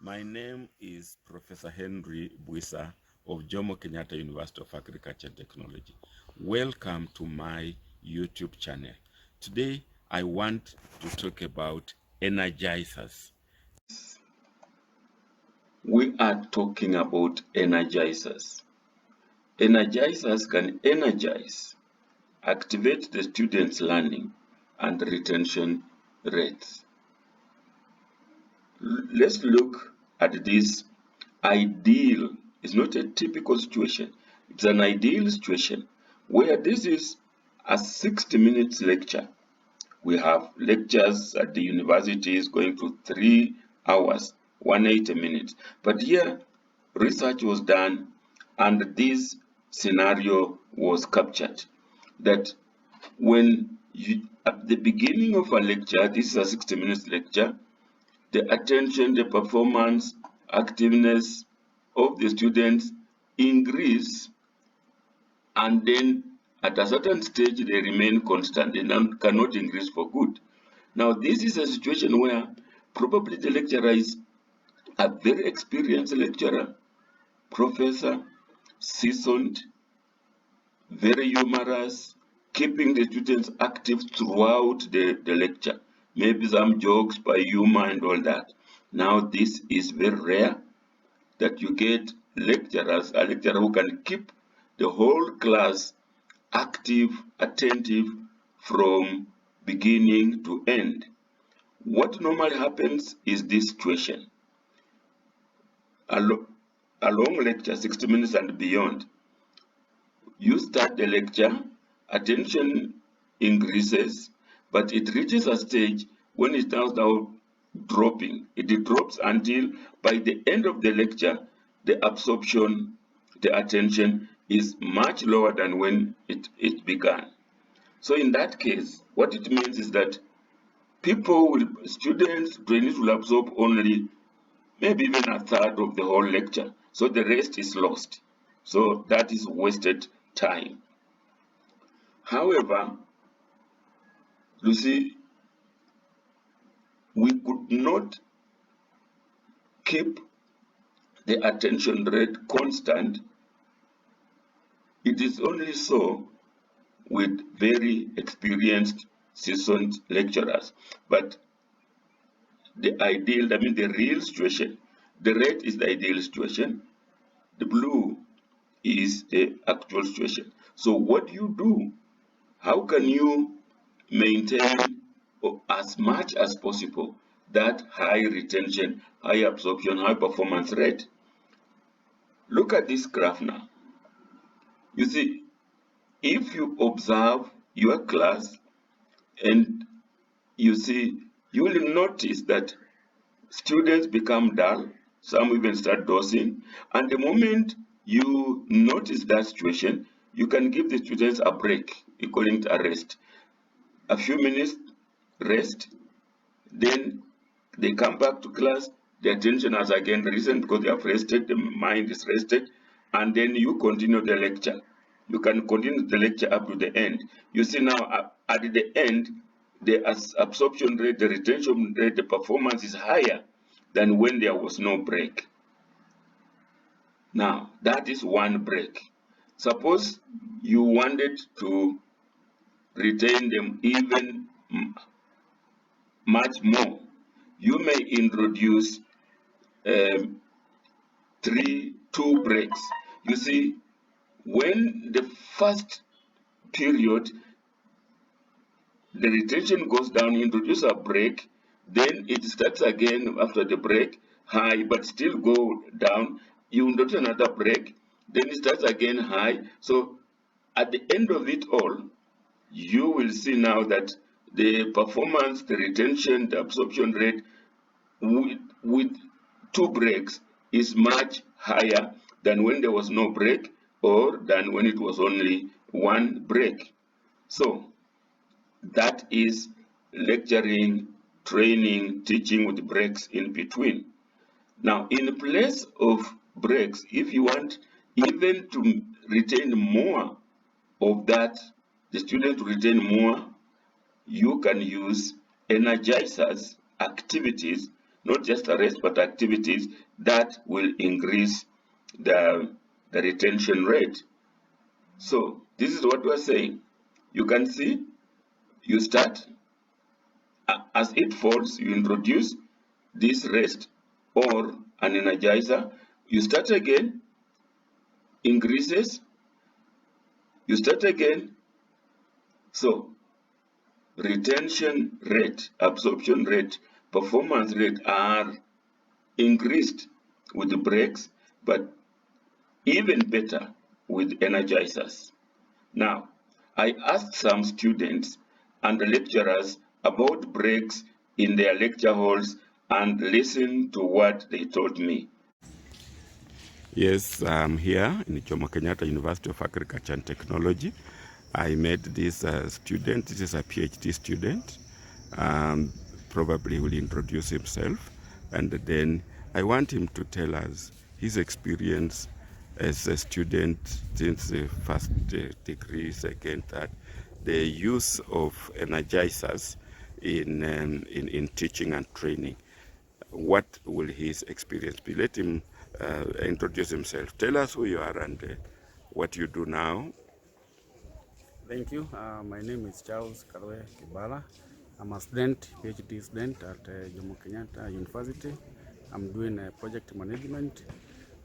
My name is Professor Henry Buisa of Jomo Kenyatta University of Agriculture and Technology. Welcome to my YouTube channel. Today, I want to talk about energizers. We are talking about energizers. Energizers can energize, activate the students' learning and retention rates. Let's look at this ideal. It's not a typical situation. It's an ideal situation where this is a 60 minutes lecture. We have lectures at the universities going to 3 hours, 180 minutes. But here, research was done and this scenario was captured. That when at the beginning of a lecture, this is a 60 minutes lecture, the attention, the performance, activeness of the students increase, and then at a certain stage they remain constant. They cannot increase for good. Now, this is a situation where probably the lecturer is a very experienced lecturer, professor, seasoned, very humorous, keeping the students active throughout the lecture. Maybe some jokes by humor and all that. Now, this is very rare that you get lecturers, a lecturer who can keep the whole class active, attentive from beginning to end. What normally happens is this situation. A long lecture, 60 minutes and beyond, you start the lecture, attention increases, but it reaches a stage when it starts now dropping. It drops until by the end of the lecture, the absorption, the attention is much lower than when it began. So in that case, what it means is that students, trainees will absorb only maybe even a third of the whole lecture. So the rest is lost. So that is wasted time. However, you see, we could not keep the attention rate constant. It is only so with very experienced, seasoned lecturers. But the real situation, the red is the ideal situation, the blue is the actual situation. So what do you do? How can you maintain as much as possible that high retention, high absorption, high performance rate? Look at this graph now. You see, if you observe your class and you see, you will notice that students become dull, some even start dozing, and the moment you notice that situation, you can give the students a break, you call it a rest. A few minutes rest, then they come back to class, the attention has again risen because they have rested, the mind is rested, and then you continue the lecture. You can continue the lecture up to the end. You see now at the end, the absorption rate, the retention rate, the performance is higher than when there was no break. Now, that is one break. Suppose you wanted to retain them even much more. You may introduce two breaks. You see, when the first period, the retention goes down, you introduce a break, then it starts again after the break, high, but still go down. You introduce another break, then it starts again high. So at the end of it all, you will see now that the performance, the retention, the absorption rate with two breaks is much higher than when there was no break or than when it was only one break. So that is lecturing, training, teaching with breaks in between. Now, in place of breaks, if you want even to retain more of that, the student to retain more, you can use energizers, activities not just a rest, but activities that will increase the retention rate. So this is what we're saying. You can see, you start, as it falls, you introduce this rest or an energizer, you start again, increases, you start again. So retention rate, absorption rate, performance rate are increased with the breaks, but even better with energizers. Now, I asked some students and lecturers about breaks in their lecture halls and listened to what they told me. Yes, I'm here in Jomo Kenyatta University of Agriculture and Technology. I met this student. This is a PhD student. Probably will introduce himself, and then I want him to tell us his experience as a student since the first degree, second, third, the use of energizers in teaching and training. What will his experience be? Let him introduce himself. Tell us who you are and what you do now. Thank you. My name is Charles Karwe Kibala. I'm a student, PhD student at Jomo Kenyatta University. I'm doing project management.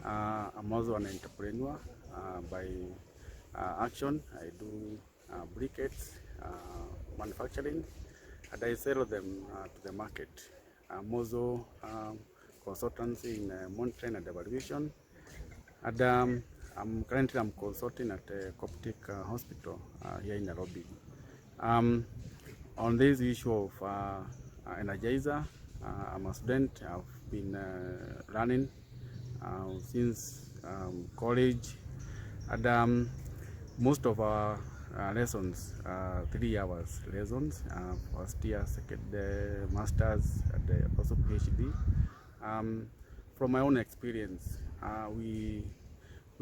I'm also an entrepreneur by action. I do briquettes, manufacturing, and I sell them to the market. I'm also consultancy in monitoring and evaluation. And I'm currently consulting at Coptic Hospital here in Nairobi. On this issue of energizer, I'm a student. I've been learning since college, and most of our lessons are 3 hours lessons, first year, second masters, and also PhD. From my own experience, we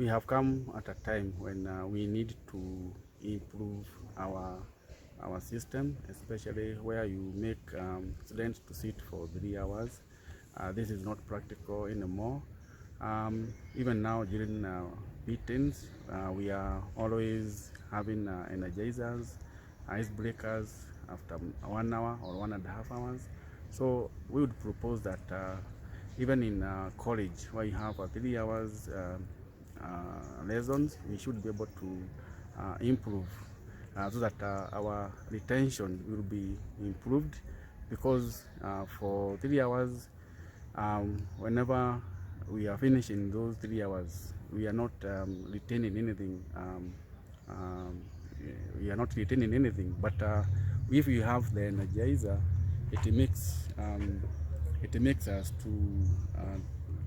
have come at a time when we need to improve our system, especially where you make students to sit for 3 hours. This is not practical anymore. Even now during meetings, we are always having energizers, icebreakers after 1 hour or 1.5 hours. So we would propose that even in college, where you have 3 hours lessons, we should be able to improve so that our retention will be improved, because for 3 hours, whenever we are finishing those 3 hours, we are not retaining anything. But if you have the energizer, it makes us to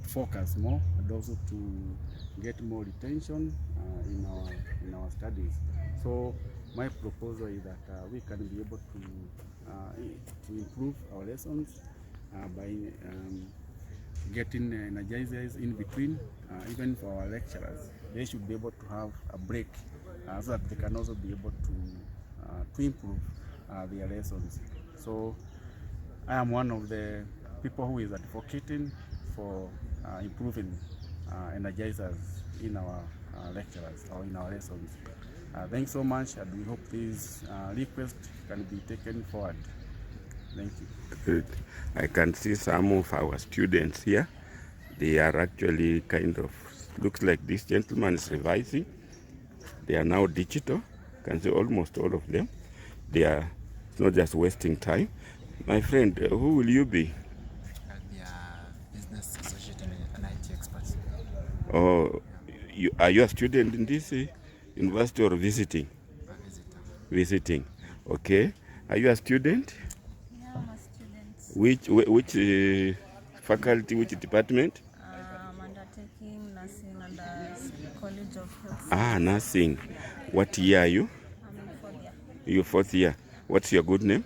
focus more and also to get more retention in our studies. So my proposal is that we can be able to improve our lessons by getting energizers in between. Even for our lecturers, they should be able to have a break so that they can also be able to improve their lessons. So I am one of the people who is advocating for improving energizers in our lecturers or in our lessons. Thanks so much, and we hope this request can be taken forward. Thank you. Good. I can see some of our students here. They are actually kind of, looks like this gentleman is revising. They are now digital. You can see almost all of them. They are not just wasting time. My friend, who will you be? I'll be a business associate and an IT expert. Oh, are you a student in this university or visiting? A visitor. Visiting. Okay. Are you a student? Yeah, I'm a student. Which faculty, which department? I'm undertaking nursing at the College of Health. Ah, nursing. What year are you? I'm in 4th year. You're 4th year. What's your good name?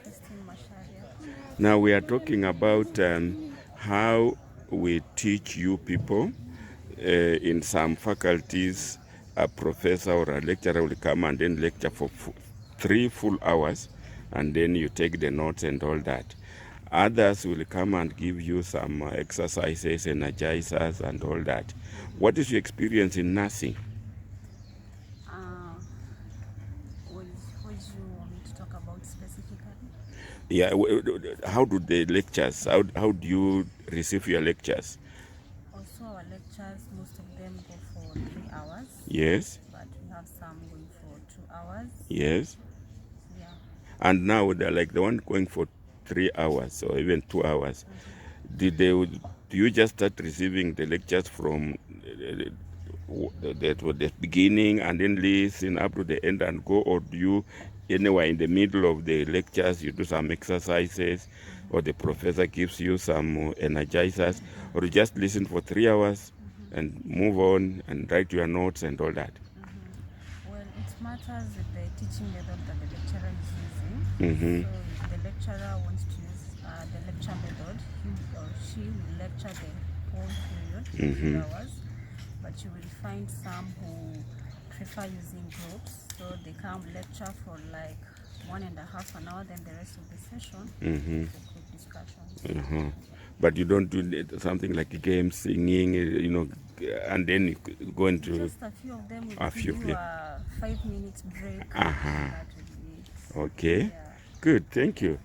Christine Masharia. Now we are talking about how we teach you people. In some faculties, a professor or a lecturer will come and then lecture for 3 full hours, and then you take the notes and all that. Others will come and give you some exercises, energizers, and all that. What is your experience in nursing? What do you want me to talk about specifically? Yeah, how do the lectures, how do you receive your lectures? Also, our lectures, most of them go for 3 hours. Yes. But we have some going for 2 hours. Yes. Yeah. And now they're like the one going for 3 hours or even 2 hours. Do you just start receiving the lectures from the beginning and then listen up to the end and go, or do you anywhere in the middle of the lectures you do some exercises, or the professor gives you some energizers, or you just listen for 3 hours and move on and write your notes and all that? Well, it matters the teaching method that the lecturer is using. So if the lecturer wants to use the lecture method, he or she will lecture the whole period, 3 hours. But you will find some who prefer using groups, so they come lecture for like 1.5 an hour, then the rest of the session for group discussions. But you don't do something like games, singing, and then you go into... Just a few of them will A give few, you yeah. a 5 minutes break. That will be it. Okay, Yeah. good, thank you.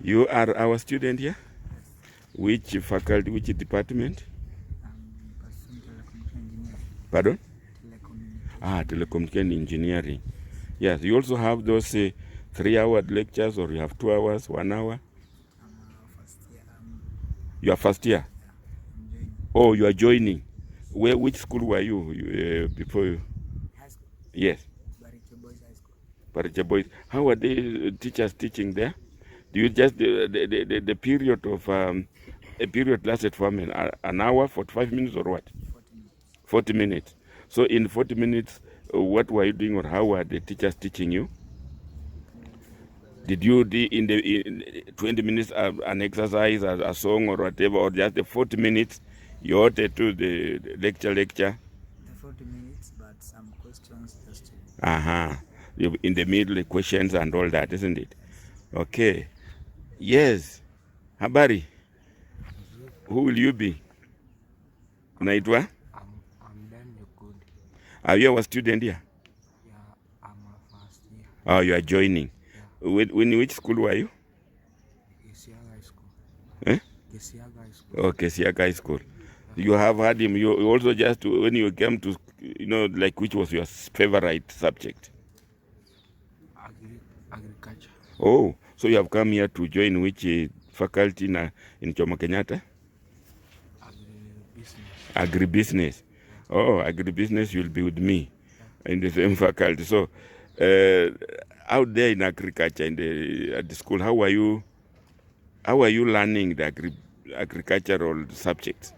You are our student here? Which faculty, which department? Pardon? Telecommunication engineering. Yes, you also have those 3-hour lectures, or you have 2 hours, 1 hour? You are first year? Oh, you are joining. Which school were you before you? High school. Yes. Bariche Boys High School. Bariche Boys. How are they teachers teaching there? Do you just the period of a period lasted for an hour, 45 minutes, or what? 40 minutes. 40 minutes. So in 40 minutes, what were you doing, or how were the teachers teaching you? Did you do in 20 minutes an exercise, a song, or whatever, or just the 40 minutes you ordered to the lecture? The 40 minutes, but some questions just to... In the middle, the questions and all that, isn't it? Okay. Yes. Habari. Who will you be? Unaitwa? I'm Daniel Good. Are you our student here? Yeah, I'm a first year. Oh, you are joining. Yeah. Which school were you? Kisiaga High School. Eh? Kisiaga High School. Oh, Kisiaga High School. You have had him. You also just, when you came to, like which was your favorite subject? Agriculture. Oh, so you have come here to join which faculty in Jomo Kenyatta? Agribusiness. Agribusiness. Oh, agribusiness, you'll be with me in the same faculty. So, out there in agriculture, at the school, how are you learning the agricultural subjects?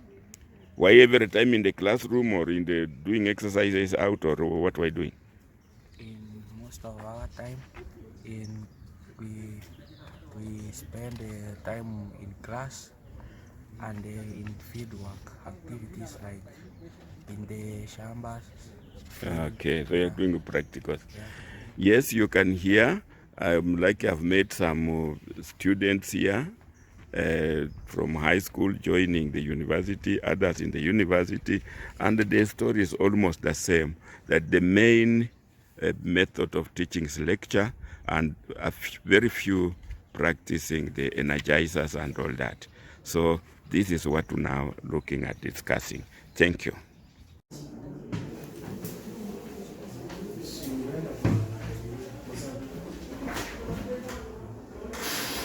Were you every time in the classroom, or in the doing exercises out, or what were you doing? In most of our time, we spend time in class and in field work activities like in the shambas. Okay, so you're doing practicals. Yeah. Yes, you can hear. Like I've met some students here from high school joining the university, others in the university, and the story is almost the same, that the main method of teaching is lecture, and very few practicing the energizers and all that. So this is what we're now looking at discussing. Thank you.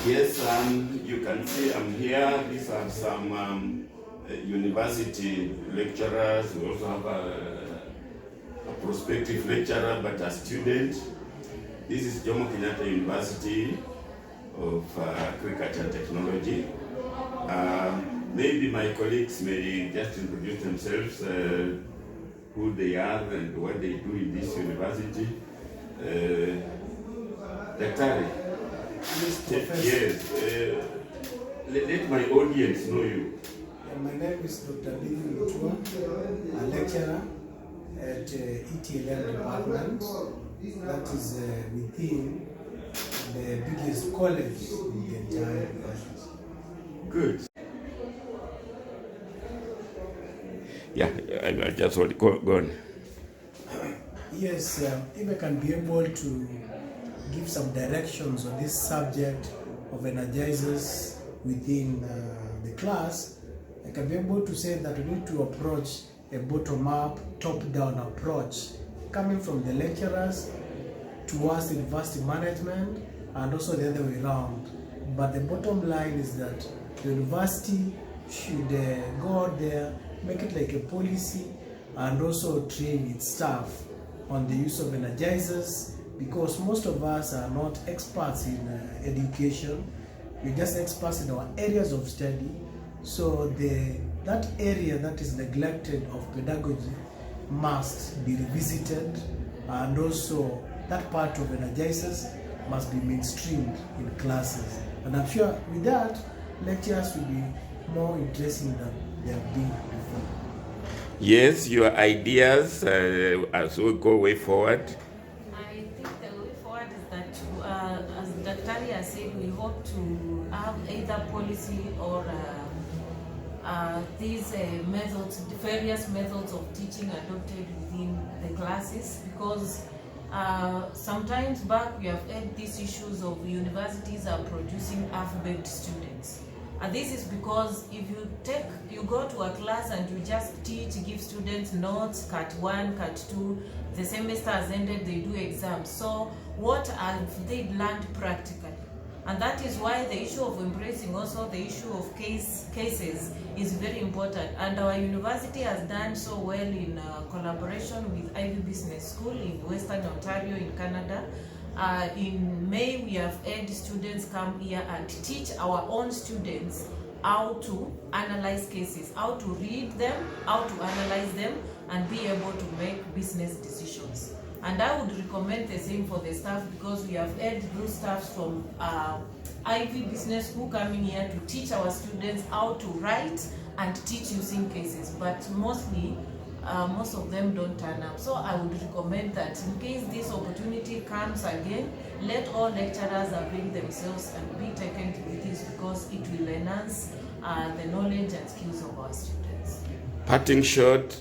Yes, you can see I'm here. These are some university lecturers. We also have a prospective lecturer, but a student. This is Jomo Kenyatta University of Agriculture and Technology. Maybe my colleagues may just introduce themselves, who they are and what they do in this university. Daktari. Yes. Let my audience know you. My name is Dr. Billy Mutua, a lecturer at ETLM department, that is within the biggest college in the entire university. Good. Yeah, I just want to go on. Yes, if I can be able to give some directions on this subject of energizers within the class, I can be able to say that we need to approach a bottom-up, top-down approach, coming from the lecturers towards the university management and also the other way around. But the bottom line is that the university should go out there, make it like a policy, and also train its staff on the use of energizers, because most of us are not experts in education. We're just experts in our areas of study. So that area that is neglected of pedagogy must be revisited, and also that part of energizers must be mainstreamed in classes. And I'm sure with that, lectures will be more interesting than they have been before. Yes, your ideas as we go way forward. I think the way forward is that, as Dr. has said, we hope to have either policy or these methods, various methods of teaching adopted within the classes, because sometimes back we have had these issues of universities are producing half-baked students. And this is because if you go to a class and you just teach, give students notes, cut 1, cut 2, the semester has ended, they do exams. So what have they learned practically? And that is why the issue of embracing also the issue of cases is very important. And our university has done so well in collaboration with Ivy Business School in Western Ontario in Canada. In May, we have had students come here and teach our own students how to analyze cases, how to read them, how to analyze them, and be able to make business decisions. And I would recommend the same for the staff, because we have had those staffs from Ivy Business School coming here to teach our students how to write and teach using cases, but mostly most of them don't turn up. So I would recommend that in case this opportunity comes again, let all lecturers avail themselves and be taken to this, because it will enhance the knowledge and skills of our students. Parting shot,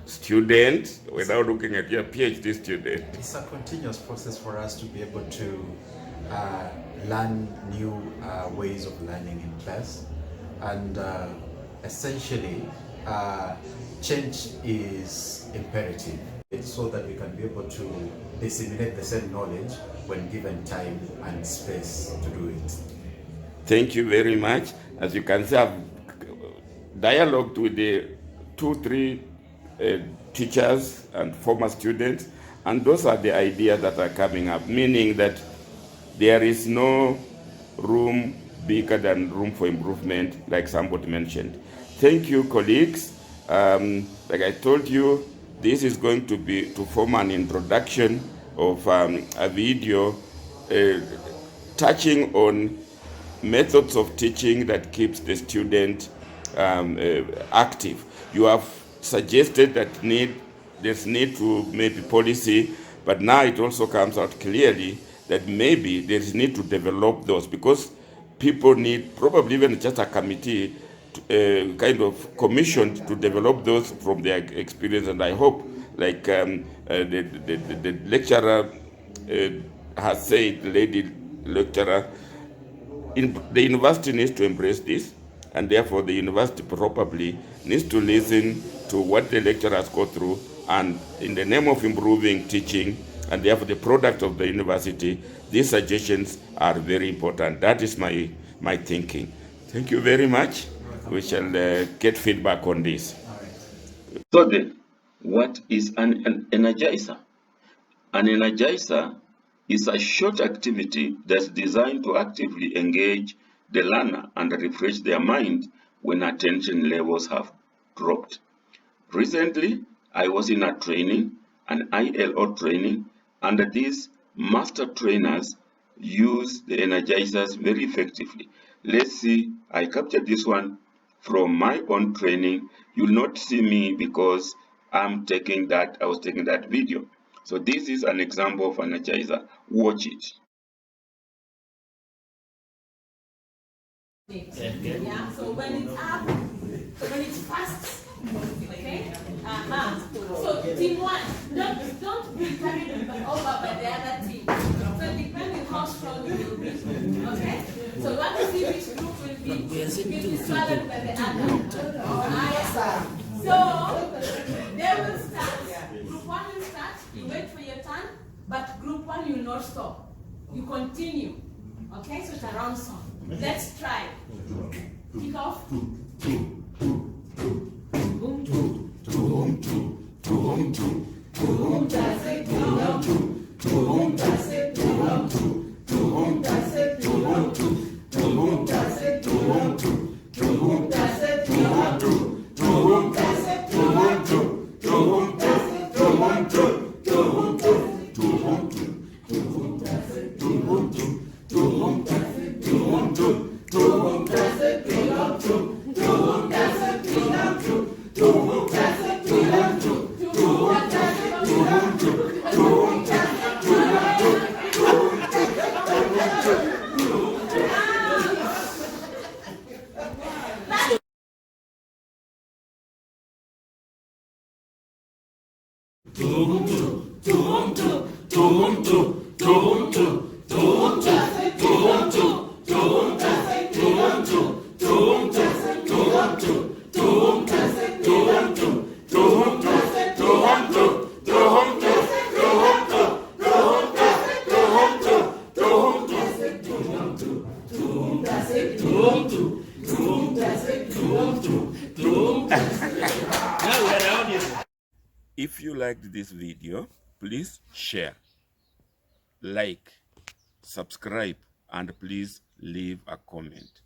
student, without looking at your PhD student. It's a continuous process for us to be able to learn new ways of learning in class, and essentially change is imperative. It's so that we can be able to disseminate the same knowledge when given time and space to do it. Thank you very much. As you can see, I've dialogued with the 2-3 teachers and former students, and those are the ideas that are coming up, meaning that there is no room bigger than room for improvement, like somebody mentioned. Thank you, colleagues. Like I told you, this is going to be to form an introduction of a video touching on methods of teaching that keeps the student active. You have suggested that there's need to maybe policy, but now it also comes out clearly that maybe there's need to develop those, because people need probably even just a committee kind of commissioned to develop those from their experience. And I hope, like the lecturer has said, the lady lecturer, the university needs to embrace this, and therefore the university probably needs to listen to what the lecturers go through, and in the name of improving teaching and therefore the product of the university, these suggestions are very important. That is my thinking. Thank you very much. We shall get feedback on this. So then, what is an energizer? An energizer is a short activity that's designed to actively engage the learner and refresh their mind when attention levels have dropped. Recently, I was in a training, an ILO training, and these master trainers use the energizers very effectively. Let's see, I captured this one from my own training. You'll not see me because I was taking that video. So this is an example of energizer. Watch it. Yeah, so when it's up, so when it's fast, okay? So team one, don't be carried over by the other team. So depending how strong you will be, okay? So you want to see which group will be swallowed by the other. So they will start, group one will start, you wait for your turn, but group one you will not stop. You continue, okay? So it's a round song. Let's try. Kick off. If you liked this video, please share, like, subscribe, and please leave a comment.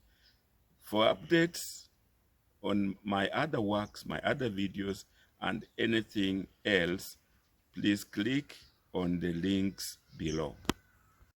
For updates on my other works, my other videos, and anything else, please click on the links below.